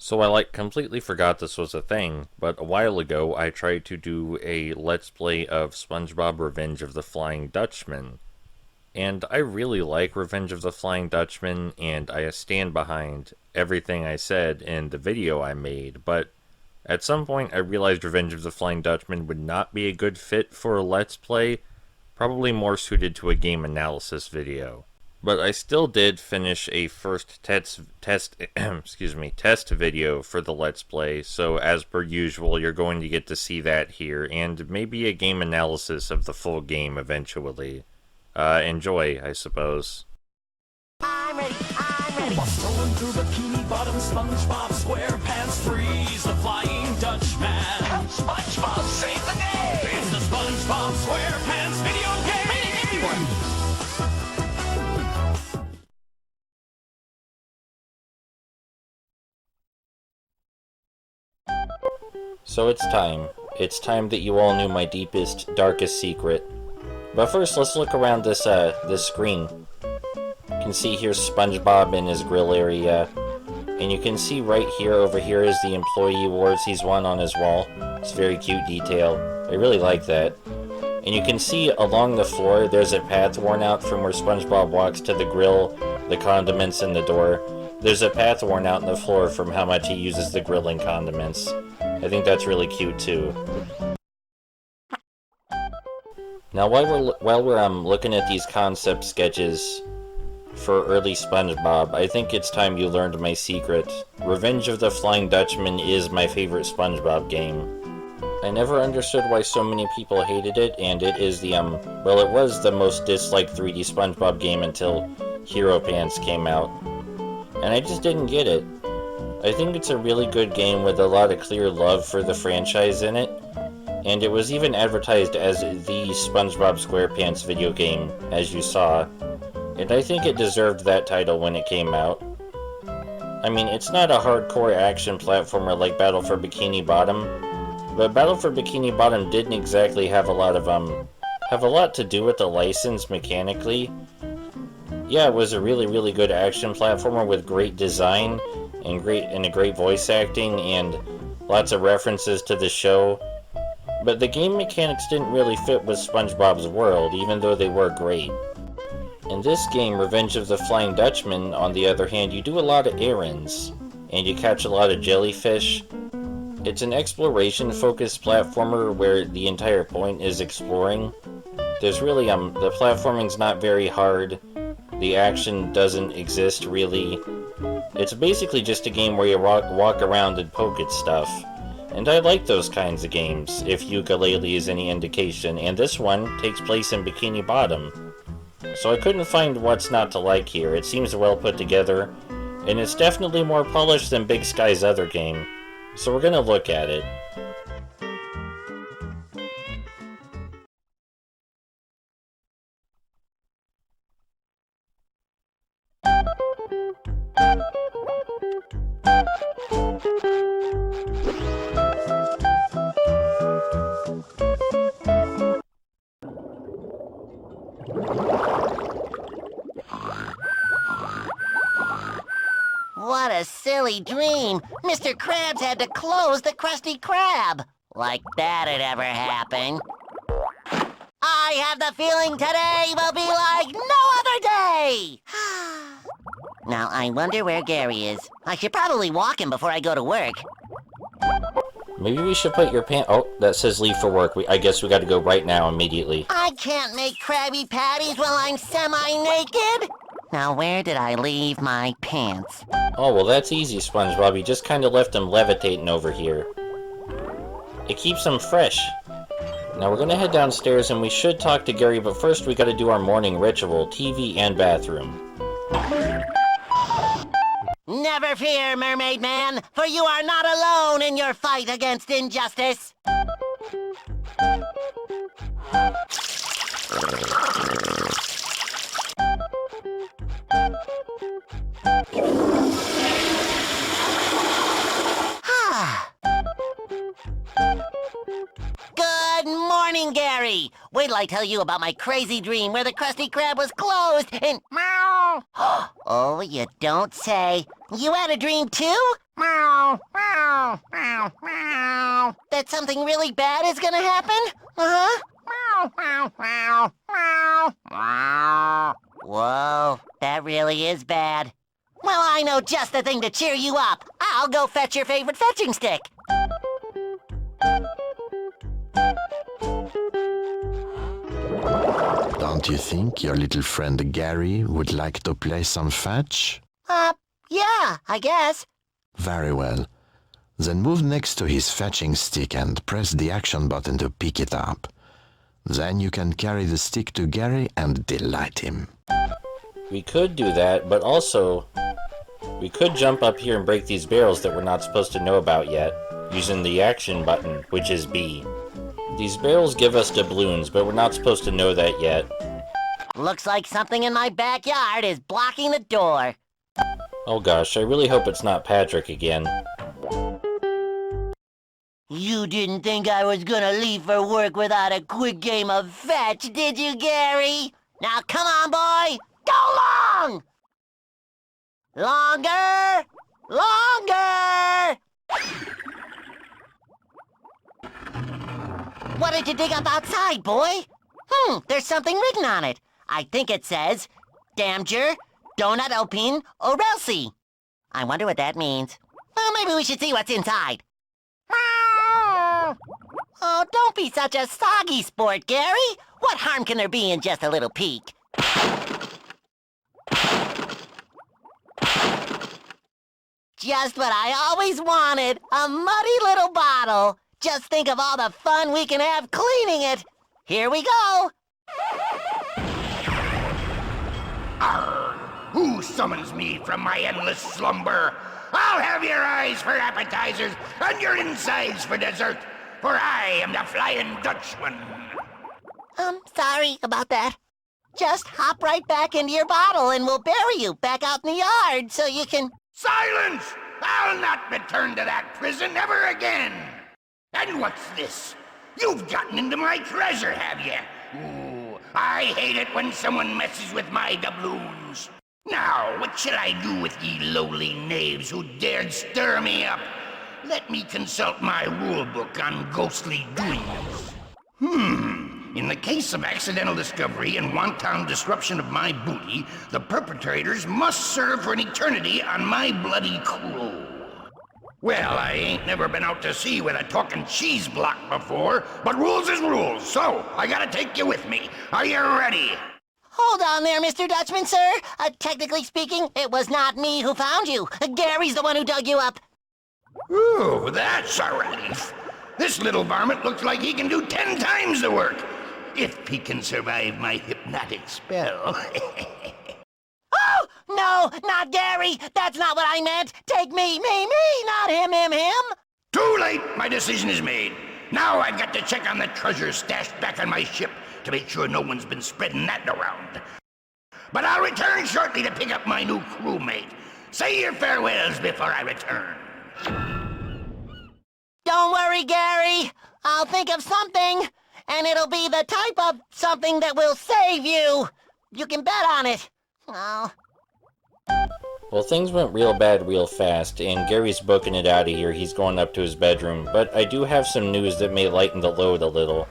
So completely forgot this was a thing, but a while ago I tried to do a Let's Play of SpongeBob Revenge of the Flying Dutchman. And I really like Revenge of the Flying Dutchman, and I stand behind everything I said in the video I made, but at some point I realized Revenge of the Flying Dutchman would not be a good fit for a Let's Play, probably more suited to a game analysis video. But I still did finish a first test video for the Let's Play, so as per usual, you're going to get to see that here, and maybe a game analysis of the full game eventually. Enjoy, I suppose. I'm ready. Strolling through Bikini Bottom, SpongeBob SquarePants freeze the Flying Dutchman. Help SpongeBob save the day! It's the SpongeBob SquarePants video game! So it's time. It's time that you all knew my deepest, darkest secret. But first, let's look around this screen. You can see here's SpongeBob in his grill area. And you can see right here, over here, is the employee awards he's won on his wall. It's a very cute detail. I really like that. And you can see along the floor, there's a path worn out from where SpongeBob walks to the grill, the condiments, and the door. There's a path worn out in the floor from how much he uses the grilling condiments. I think that's really cute, too. Now, while we're looking at these concept sketches for early SpongeBob, I think it's time you learned my secret. Revenge of the Flying Dutchman is my favorite SpongeBob game. I never understood why so many people hated it, and it is it was the most disliked 3D SpongeBob game until Hero Pants came out. And I just didn't get it. I think it's a really good game with a lot of clear love for the franchise in it, and it was even advertised as the SpongeBob SquarePants video game, as you saw, and I think it deserved that title when it came out. I mean, it's not a hardcore action platformer like Battle for Bikini Bottom, but Battle for Bikini Bottom didn't exactly have a lot to do with the license mechanically. Yeah, it was a really good action platformer with great design and a great voice acting and lots of references to the show. But the game mechanics didn't really fit with SpongeBob's world, even though they were great. In this game, Revenge of the Flying Dutchman, on the other hand, you do a lot of errands, and you catch a lot of jellyfish. It's an exploration-focused platformer where the entire point is exploring. There's really, the platforming's not very hard. The action doesn't exist, really. It's basically just a game where you walk around and poke at stuff. And I like those kinds of games, if Yooka-Laylee is any indication, and this one takes place in Bikini Bottom. So I couldn't find what's not to like here. It seems well put together, and it's definitely more polished than Big Sky's other game. So we're gonna look at it. What a silly dream! Mr. Krabs had to close the Krusty Krab! Like that'd ever happen. I have the feeling today will be like no other day! Now, I wonder where Gary is. I should probably walk him before I go to work. Maybe we should put your Oh, that says leave for work. I guess we gotta go right now, immediately. I can't make Krabby Patties while I'm semi-naked! Now, where did I leave my pants? Oh, well that's easy, SpongeBob. You just kinda left them levitating over here. It keeps them fresh. Now we're gonna head downstairs and we should talk to Gary, but first we gotta do our morning ritual, TV and bathroom. Never fear, Mermaid Man, for you are not alone in your fight against injustice. Good morning, Gary. Wait till I tell you about my crazy dream where the Krusty Krab was closed and... Meow! Oh, you don't say. You had a dream too? Meow, meow, meow, meow. That something really bad is gonna happen? Uh-huh. Meow, meow, meow, meow, meow. Whoa, that really is bad. Well, I know just the thing to cheer you up. I'll go fetch your favorite fetching stick. Don't you think your little friend Gary would like to play some fetch? Yeah, I guess. Very well. Then move next to his fetching stick and press the action button to pick it up. Then you can carry the stick to Gary and delight him. We could do that, but also, we could jump up here and break these barrels that we're not supposed to know about yet, using the action button, which is B. These barrels give us doubloons, but we're not supposed to know that yet. Looks like something in my backyard is blocking the door. Oh gosh, I really hope it's not Patrick again. You didn't think I was gonna leave for work without a quick game of fetch, did you, Gary? Now come on, boy! Go long! Longer! Longer! What did you dig up outside, boy? There's something written on it. I think it says, Damger, Donut Opine, Orelsi. I wonder what that means. Well, maybe we should see what's inside. Oh, don't be such a soggy sport, Gary. What harm can there be in just a little peek? Just what I always wanted, a muddy little bottle. Just think of all the fun we can have cleaning it. Here we go. Arr! Who summons me from my endless slumber? I'll have your eyes for appetizers and your insides for dessert, for I am the Flying Dutchman. Sorry about that. Just hop right back into your bottle and we'll bury you back out in the yard so you can... Silence! I'll not return to that prison ever again. And what's this? You've gotten into my treasure, have you? Ooh, I hate it when someone messes with my doubloons. Now, what shall I do with ye lowly knaves who dared stir me up? Let me consult my rule book on ghostly doings. In the case of accidental discovery and wanton disruption of my booty, the perpetrators must serve for an eternity on my bloody crew. Well, I ain't never been out to sea with a talking cheese block before, but rules is rules, so I gotta take you with me. Are you ready? Hold on there, Mr. Dutchman, sir. Technically speaking, it was not me who found you. Gary's the one who dug you up. Ooh, that's a relief. This little varmint looks like he can do 10 times the work, if he can survive my hypnotic spell. Oh, no, not Gary. That's not what I meant. Take me, not him. Too late. My decision is made. Now I've got to check on the treasure stashed back on my ship to make sure no one's been spreading that around. But I'll return shortly to pick up my new crewmate. Say your farewells before I return. Don't worry, Gary. I'll think of something, and it'll be the type of something that will save you. You can bet on it. Oh. Well, things went real bad real fast, and Gary's booking it out of here. He's going up to his bedroom, but I do have some news that may lighten the load a little.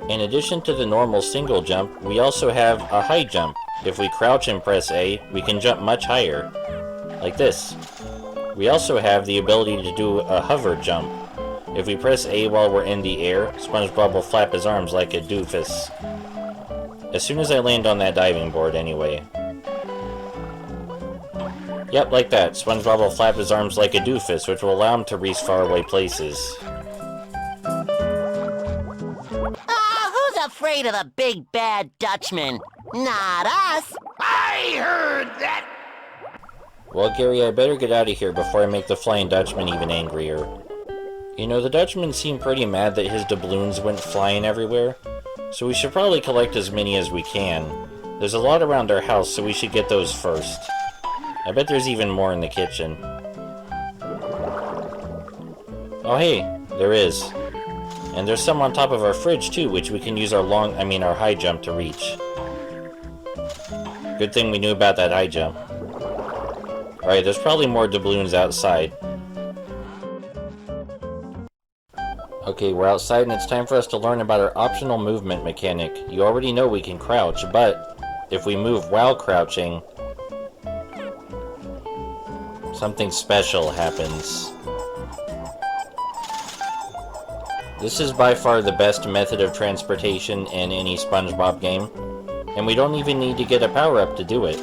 In addition to the normal single jump, we also have a high jump. If we crouch and press A, we can jump much higher, like this. We also have the ability to do a hover jump. If we press A while we're in the air, SpongeBob will flap his arms like a doofus. As soon as I land on that diving board, anyway. Yep, like that. SpongeBob will flap his arms like a doofus, which will allow him to reach faraway places. Who's afraid of the big bad Dutchman? Not us. I heard that. Well, Gary, I better get out of here before I make the Flying Dutchman even angrier. You know, the Dutchman seemed pretty mad that his doubloons went flying everywhere, so we should probably collect as many as we can. There's a lot around our house, so we should get those first. I bet there's even more in the kitchen. Oh hey, there is. And there's some on top of our fridge too, which we can use our our high jump to reach. Good thing we knew about that high jump. Alright, there's probably more doubloons outside. Okay, we're outside and it's time for us to learn about our optional movement mechanic. You already know we can crouch, but if we move while crouching, something special happens. This is by far the best method of transportation in any SpongeBob game, and we don't even need to get a power-up to do it.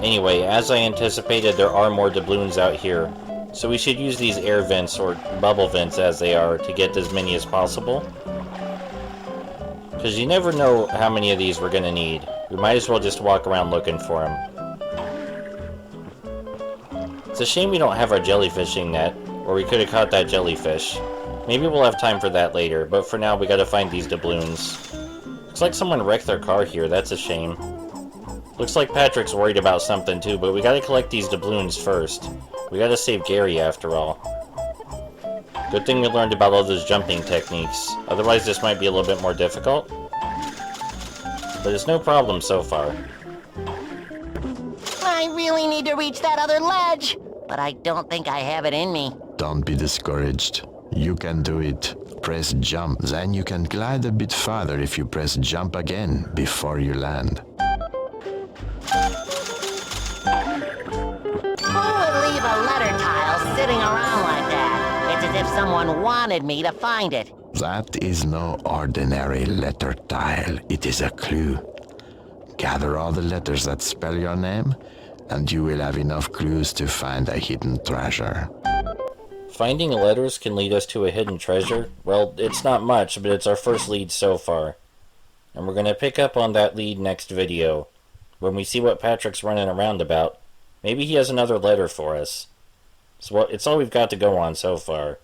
Anyway, as I anticipated, there are more doubloons out here, so we should use these air vents, or bubble vents as they are, to get as many as possible. Because you never know how many of these we're gonna need. We might as well just walk around looking for them. It's a shame we don't have our jellyfishing net, or we could have caught that jellyfish. Maybe we'll have time for that later, but for now we gotta find these doubloons. Looks like someone wrecked their car here, that's a shame. Looks like Patrick's worried about something too, but we gotta collect these doubloons first. We gotta save Gary after all. Good thing we learned about all those jumping techniques, otherwise this might be a little bit more difficult. But it's no problem so far. I really need to reach that other ledge, but I don't think I have it in me. Don't be discouraged. You can do it. Press jump, then you can glide a bit farther if you press jump again before you land. Who would leave a letter tile sitting around like that? It's as if someone wanted me to find it. That is no ordinary letter tile. It is a clue. Gather all the letters that spell your name, and you will have enough clues to find a hidden treasure. Finding letters can lead us to a hidden treasure. Well, it's not much, but it's our first lead so far. And we're going to pick up on that lead next video. When we see what Patrick's running around about, maybe he has another letter for us. So it's all we've got to go on so far.